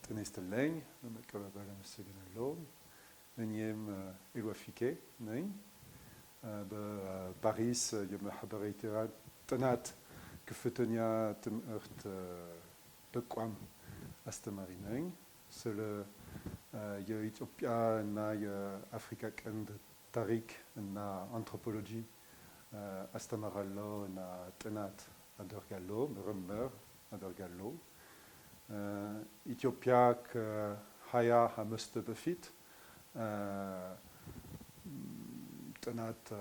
ten eerste Leng, met Kalabala Segenalo, Nenyem Eloafike, Neng, Paris, Yom Habariterat, Tanat, Kefetenia Tem Urt Pequam Astamarineng, c'est le Ethiopia, na Afrika Kend Tarik, na anthropologie, Astamarallo, na Tanat, Adergallo, Rummer, Adergallo. Ethiopia Haya Hamuste Befit, Tanat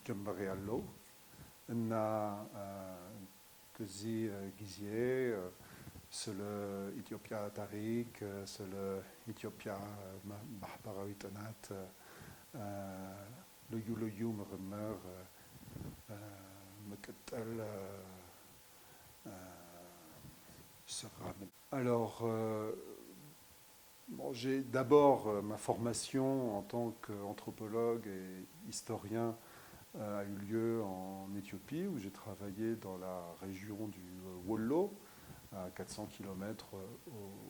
Jambareallo, na Gezi Gizier, c'est le Ethiopia Tarik, c'est le Ethiopia Mahbarawi Tanat, le Yuloyu Murmur, Meketel. Alors, j'ai d'abord ma formation en tant qu'anthropologue et historien a eu lieu en Éthiopie, où j'ai travaillé dans la région du Wollo, à 400 km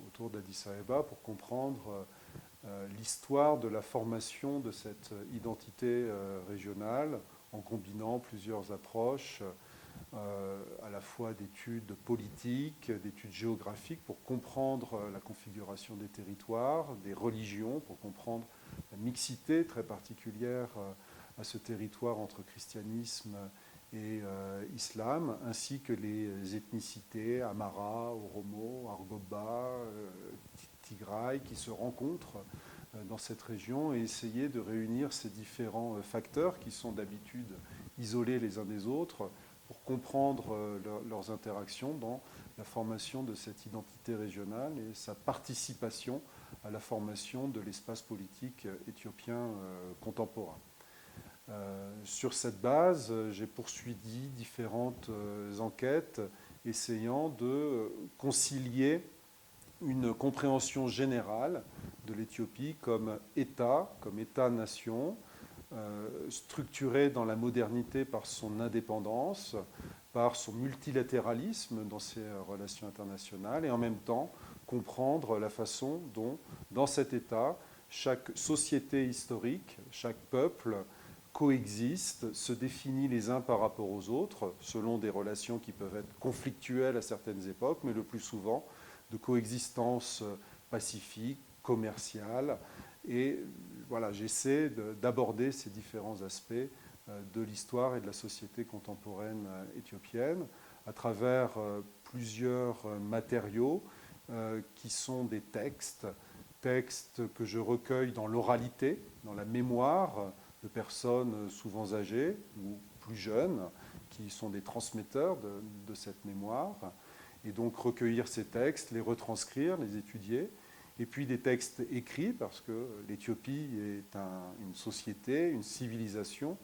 autour d'Addis Abeba, pour comprendre l'histoire de la formation de cette identité régionale, en combinant plusieurs approches, à la fois d'études politiques, d'études géographiques, pour comprendre la configuration des territoires, des religions, pour comprendre la mixité très particulière à ce territoire entre christianisme et islam, ainsi que les ethnicités Amara, Oromo, Argoba, Tigray, qui se rencontrent dans cette région, et essayer de réunir ces différents facteurs qui sont d'habitude isolés les uns des autres, pour comprendre leurs interactions dans la formation de cette identité régionale et sa participation à la formation de l'espace politique éthiopien contemporain. Sur cette base, j'ai poursuivi différentes enquêtes essayant de concilier une compréhension générale de l'Éthiopie comme État-nation, structuré dans la modernité par son indépendance, par son multilatéralisme dans ses relations internationales, et en même temps comprendre la façon dont, dans cet État, chaque société historique, chaque peuple coexiste, se définit les uns par rapport aux autres, selon des relations qui peuvent être conflictuelles à certaines époques, mais le plus souvent de coexistence pacifique, commerciale. Et voilà, j'essaie d'aborder ces différents aspects de l'histoire et de la société contemporaine éthiopienne à travers plusieurs matériaux qui sont des textes que je recueille dans l'oralité, dans la mémoire de personnes souvent âgées ou plus jeunes, qui sont des transmetteurs de cette mémoire, et donc recueillir ces textes, les retranscrire, les étudier. Et puis des textes écrits, parce que l'Éthiopie est une société, une civilisation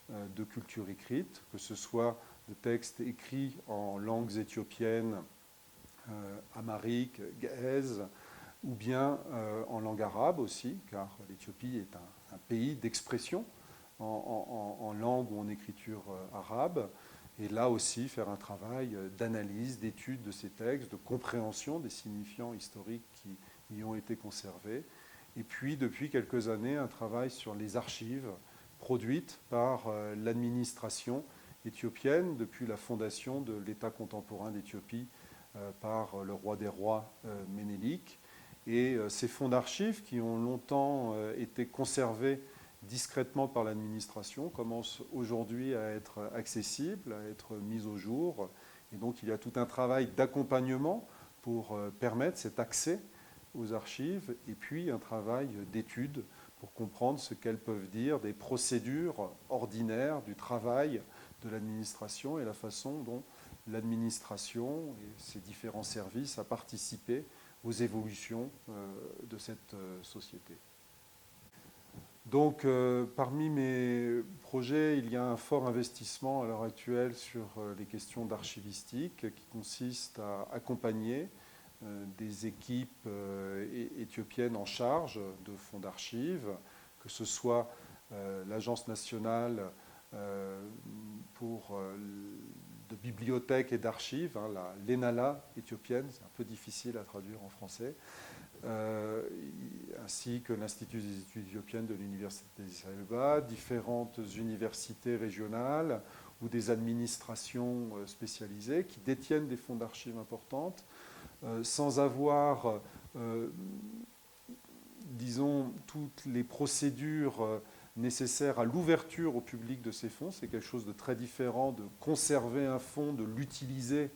de culture écrite, que ce soit de textes écrits en langues éthiopiennes, amhariques, gaèzes, ou bien en langue arabe aussi, car l'Éthiopie est un pays d'expression en langue ou en écriture arabe. Et là aussi, faire un travail d'analyse, d'étude de ces textes, de compréhension des signifiants historiques qui y ont été conservés. Et puis, depuis quelques années, un travail sur les archives produites par l'administration éthiopienne depuis la fondation de l'État contemporain d'Éthiopie par le roi des rois Ménélik. Et ces fonds d'archives, qui ont longtemps été conservés discrètement par l'administration, commencent aujourd'hui à être accessibles, à être mis au jour. Et donc, il y a tout un travail d'accompagnement pour permettre cet accès aux archives, et puis un travail d'étude pour comprendre ce qu'elles peuvent dire des procédures ordinaires du travail de l'administration et la façon dont l'administration et ses différents services a participé aux évolutions de cette société. Donc, parmi mes projets, il y a un fort investissement à l'heure actuelle sur les questions d'archivistique qui consiste à accompagner des équipes éthiopiennes en charge de fonds d'archives, que ce soit l'Agence nationale de bibliothèque et d'archives, hein, l'ENALA éthiopienne, c'est un peu difficile à traduire en français, ainsi que l'Institut des études éthiopiennes de l'Université d'Addis Abeba, différentes universités régionales ou des administrations spécialisées qui détiennent des fonds d'archives importantes, sans avoir, disons, toutes les procédures nécessaires à l'ouverture au public de ces fonds. C'est quelque chose de très différent de conserver un fonds, de l'utiliser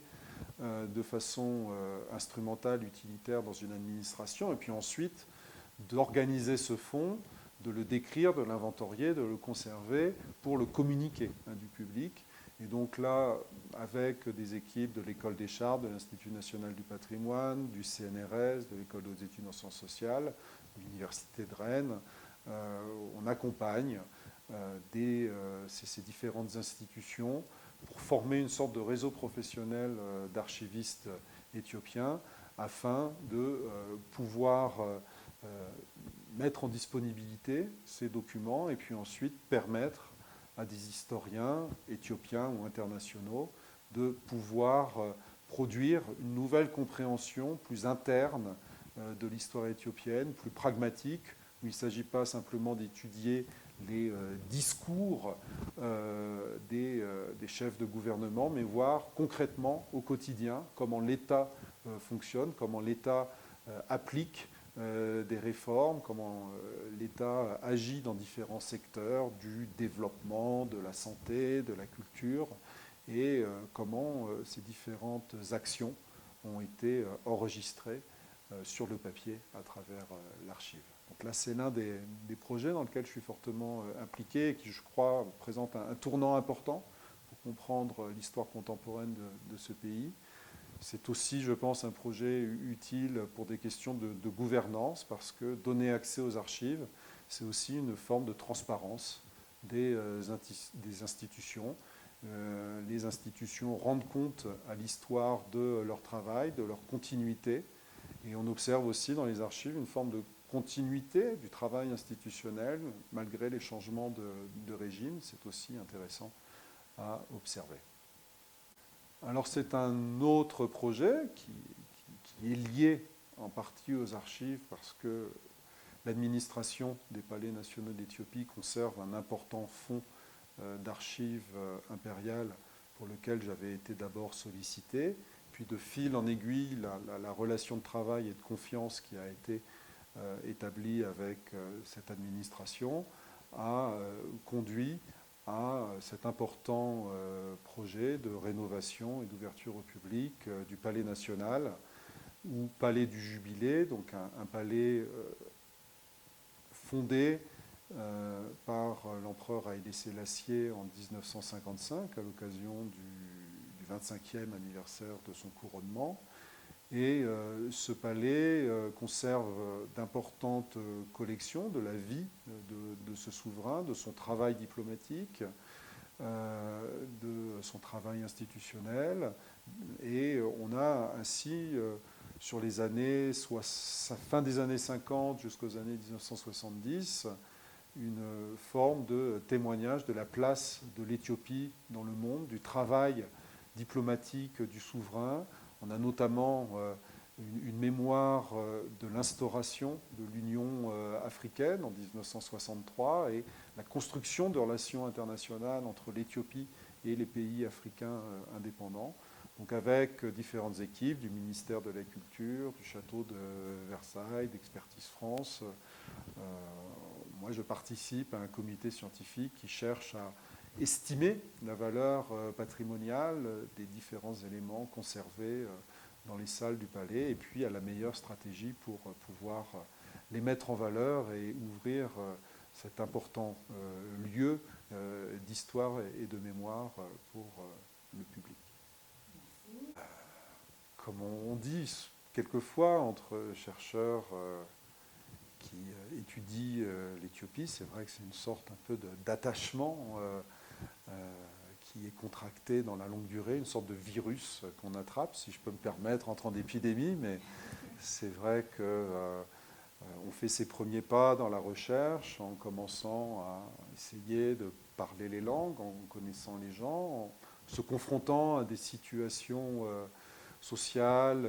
de façon instrumentale, utilitaire dans une administration, et puis ensuite d'organiser ce fonds, de le décrire, de l'inventorier, de le conserver pour le communiquer du public. Et donc là, avec des équipes de l'École des Chartes, de l'Institut national du patrimoine, du CNRS, de l'École des études en sciences sociales, de l'Université de Rennes, on accompagne ces différentes institutions pour former une sorte de réseau professionnel d'archivistes éthiopiens afin de pouvoir mettre en disponibilité ces documents et puis ensuite permettre à des historiens éthiopiens ou internationaux de pouvoir produire une nouvelle compréhension plus interne de l'histoire éthiopienne, plus pragmatique, où il ne s'agit pas simplement d'étudier les discours des chefs de gouvernement, mais voir concrètement au quotidien comment l'État fonctionne, comment l'État applique des réformes, comment l'État agit dans différents secteurs du développement, de la santé, de la culture, et comment ces différentes actions ont été enregistrées sur le papier à travers l'archive. Donc là, c'est l'un des projets dans lesquels je suis fortement impliqué et qui, je crois, présente un tournant important pour comprendre l'histoire contemporaine de ce pays. C'est aussi, je pense, un projet utile pour des questions de gouvernance, parce que donner accès aux archives, c'est aussi une forme de transparence des institutions. Les institutions rendent compte à l'histoire de leur travail, de leur continuité. Et on observe aussi dans les archives une forme de continuité du travail institutionnel, malgré les changements de régime. C'est aussi intéressant à observer. Alors c'est un autre projet qui est lié en partie aux archives parce que l'administration des palais nationaux d'Éthiopie conserve un important fonds d'archives impériales pour lequel j'avais été d'abord sollicité. Puis de fil en aiguille, la relation de travail et de confiance qui a été établie avec cette administration a conduit à cet important projet de rénovation et d'ouverture au public du Palais national, ou Palais du Jubilé, donc un palais fondé par l'empereur Haïlé Sélassié en 1955 à l'occasion du 25e anniversaire de son couronnement. Et ce palais conserve d'importantes collections de la vie de ce souverain, de son travail diplomatique, de son travail institutionnel. Et on a ainsi, sur les années, fin des années 50 jusqu'aux années 1970, une forme de témoignage de la place de l'Éthiopie dans le monde, du travail diplomatique du souverain. On a notamment une mémoire de l'instauration de l'Union africaine en 1963 et la construction de relations internationales entre l'Éthiopie et les pays africains indépendants. Donc avec différentes équipes du ministère de la Culture, du Château de Versailles, d'Expertise France. Moi, je participe à un comité scientifique qui cherche à estimer la valeur patrimoniale des différents éléments conservés dans les salles du palais, et puis à la meilleure stratégie pour pouvoir les mettre en valeur et ouvrir cet important lieu d'histoire et de mémoire pour le public. Comme on dit quelquefois entre chercheurs qui étudient l'Éthiopie, c'est vrai que c'est une sorte un peu d'attachement qui est contracté dans la longue durée, une sorte de virus qu'on attrape, si je peux me permettre, en temps d'épidémie, mais c'est vrai qu'on fait ses premiers pas dans la recherche en commençant à essayer de parler les langues, en connaissant les gens, en se confrontant à des situations sociales,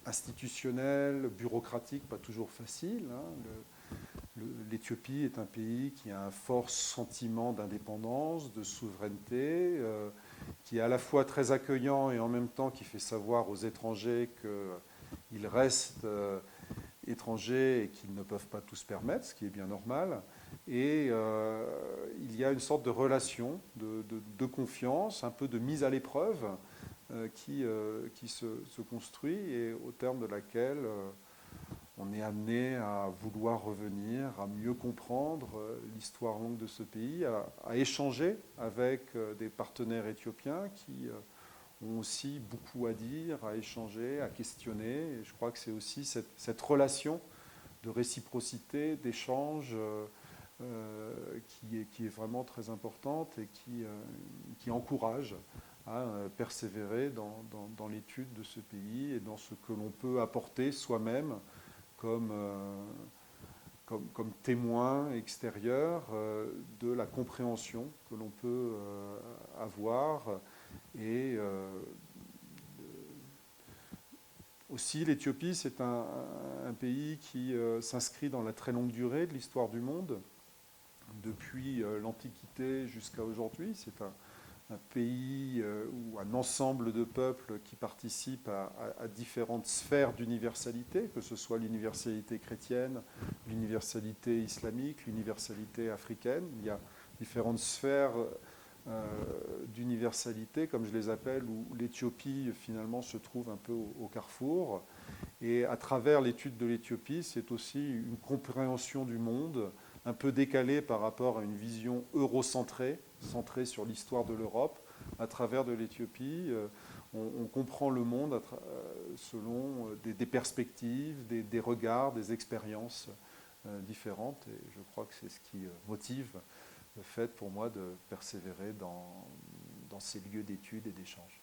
institutionnelles, bureaucratiques, pas toujours faciles. L'Éthiopie est un pays qui a un fort sentiment d'indépendance, de souveraineté, qui est à la fois très accueillant et en même temps qui fait savoir aux étrangers qu'ils restent étrangers et qu'ils ne peuvent pas tout se permettre, ce qui est bien normal. Et il y a une sorte de relation, de confiance, un peu de mise à l'épreuve qui se construit et au terme de laquelle on est amené à vouloir revenir, à mieux comprendre l'histoire longue de ce pays, à échanger avec des partenaires éthiopiens qui ont aussi beaucoup à dire, à échanger, à questionner. Et je crois que c'est aussi cette relation de réciprocité, d'échange qui est vraiment très importante et qui encourage à persévérer dans l'étude de ce pays et dans ce que l'on peut apporter soi-même comme, comme témoin extérieur de la compréhension que l'on peut avoir. Et aussi, l'Éthiopie, c'est un pays qui s'inscrit dans la très longue durée de l'histoire du monde, depuis l'Antiquité jusqu'à aujourd'hui. C'est un pays ou un ensemble de peuples qui participent à différentes sphères d'universalité, que ce soit l'universalité chrétienne, l'universalité islamique, l'universalité africaine. Il y a différentes sphères d'universalité, comme je les appelle, où l'Éthiopie finalement se trouve un peu au carrefour. Et à travers l'étude de l'Éthiopie, c'est aussi une compréhension du monde un peu décalée par rapport à une vision eurocentrée, centrée sur l'histoire de l'Europe. À travers de l'Éthiopie, on comprend le monde selon des perspectives, des regards, des expériences différentes. Et je crois que c'est ce qui motive le fait pour moi de persévérer dans ces lieux d'études et d'échanges.